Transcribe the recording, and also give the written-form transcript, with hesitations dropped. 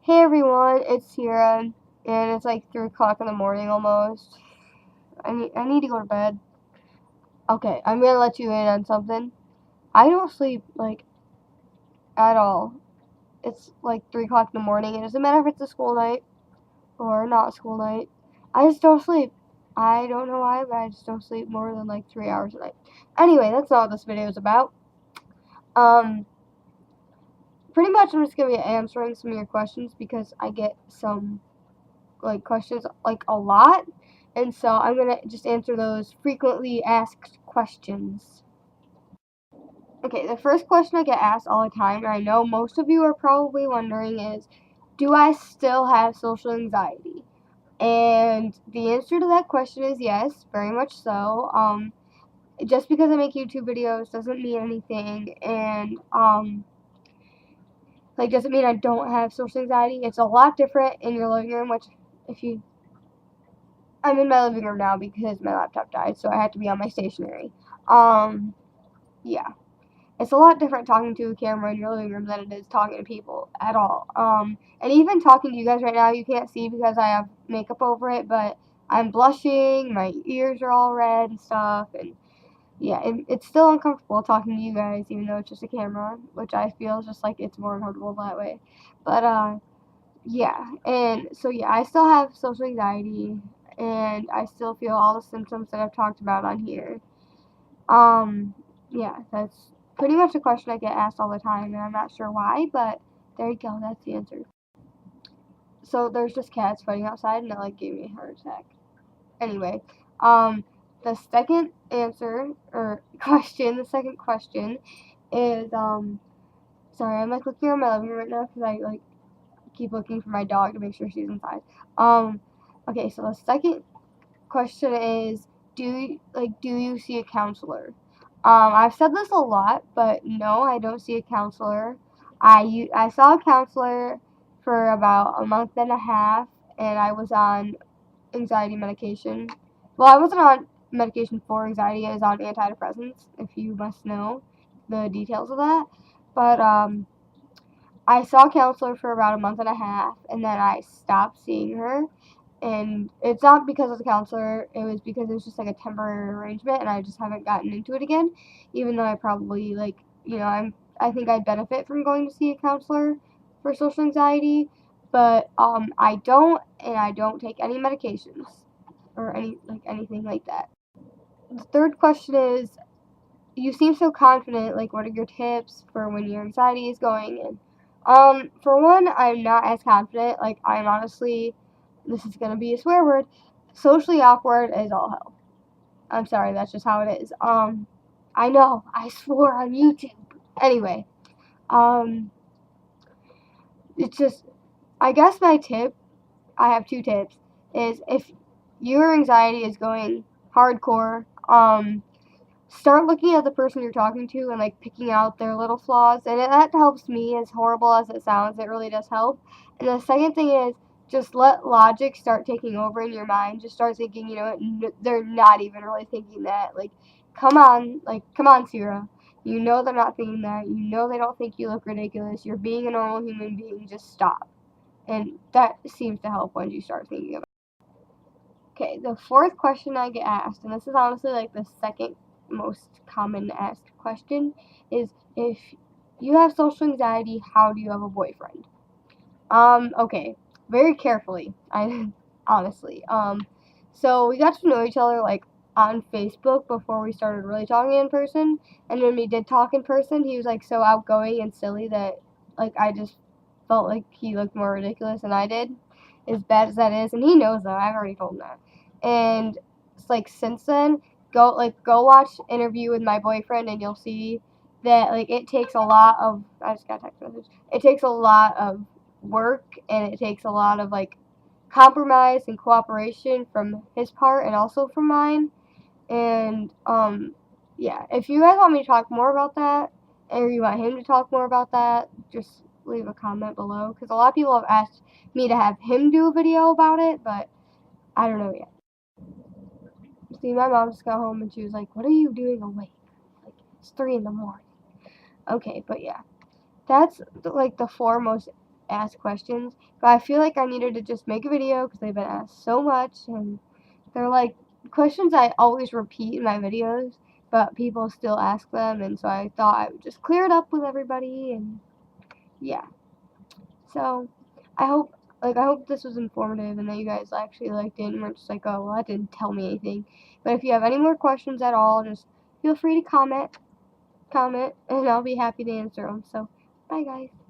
Hey everyone, it's Sierra, and it's like 3 o'clock in the morning almost. I need to go to bed. Okay, I'm gonna let you in on something. I don't sleep, like, at all. It's like 3 o'clock in the morning. It doesn't matter if it's a school night or not a school night. I just don't sleep. I don't know why, but I just don't sleep more than like 3 hours a night. Anyway, that's not what this video is about. Um, Pretty much I'm just gonna be answering some of your questions because I get some questions a lot, and so I'm gonna just answer those frequently asked questions. Okay, the first question I get asked all the time, and I know most of you are probably wondering, is do I still have social anxiety? And the answer to that question is yes, very much so. Just because I make YouTube videos doesn't mean anything, and doesn't mean I don't have social anxiety. It's a lot different in your living room, which if you I'm in my living room now because my laptop died, so I had to be on my stationery. Yeah. It's a lot different talking to a camera in your living room than it is talking to people at all. And even talking to you guys right now, you can't see because I have makeup over it, but I'm blushing, my ears are all red and stuff, and yeah, it's still uncomfortable talking to you guys, even though it's just a camera, which I feel is just like it's more uncomfortable that way. But, yeah, and so yeah, I still have social anxiety, and I still feel all the symptoms that I've talked about on here. Yeah, that's pretty much a question I get asked all the time, and I'm not sure why, but there you go, that's the answer. So there's just cats fighting outside, and that gave me a heart attack. Anyway, the second answer or question, the second question is sorry, I'm looking around my living room right now because I keep looking for my dog to make sure she's inside. Okay, so the second question is, do you see a counselor? I've said this a lot, but no, I don't see a counselor. I saw a counselor for about a month and a half, and I was on anxiety medication. Well, I wasn't on medication for anxiety. I was on antidepressants, if you must know the details of that. But I saw a counselor for about a month and a half, and then I stopped seeing her. And it's not because of the counselor, it was because it was just like a temporary arrangement, and I just haven't gotten into it again, even though I probably, I think I'd benefit from going to see a counselor for social anxiety, but I don't, and I don't take any medications, or anything like that. The third question is, you seem so confident, what are your tips for when your anxiety is going in? For one, I'm not as confident, I'm honestly, this is gonna be a swear word, socially awkward as all hell. I'm sorry, that's just how it is. I know, I swore on YouTube. Anyway, um, it's just, I guess my tip, I have two tips, is if your anxiety is going hardcore, start looking at the person you're talking to and picking out their little flaws, and that helps me. As horrible as it sounds, it really does help. And the second thing is just let logic start taking over in your mind. Just start thinking, they're not even really thinking that. Come on, Sierra. You know they're not thinking that. You know they don't think you look ridiculous. You're being a normal human being. Just stop. And that seems to help once you start thinking about it. Okay, the fourth question I get asked, and this is honestly the second most common asked question, is if you have social anxiety, how do you have a boyfriend? Okay, very carefully, I honestly. So we got to know each other on Facebook before we started really talking in person, and when we did talk in person, he was so outgoing and silly that I just felt like he looked more ridiculous than I did, as bad as that is, and he knows that. I've already told him that. And it's since then, go watch Interview with My Boyfriend, and you'll see that it takes a lot of. I just got a text message. It takes a lot of work, and it takes a lot of compromise and cooperation from his part and also from mine. And yeah, if you guys want me to talk more about that, or you want him to talk more about that, just leave a comment below, because a lot of people have asked me to have him do a video about it, but I don't know yet. See, my mom just got home and she was like, "What are you doing awake? It's 3 in the morning." Okay, but yeah, that's the four most ask questions, but I feel like I needed to just make a video because they've been asked so much, and they're like questions I always repeat in my videos, but people still ask them, and so I thought I would just clear it up with everybody, and yeah. So I hope this was informative and that you guys actually liked it and weren't just like, oh, well, that didn't tell me anything. But if you have any more questions at all, just feel free to comment, and I'll be happy to answer them. So, bye, guys.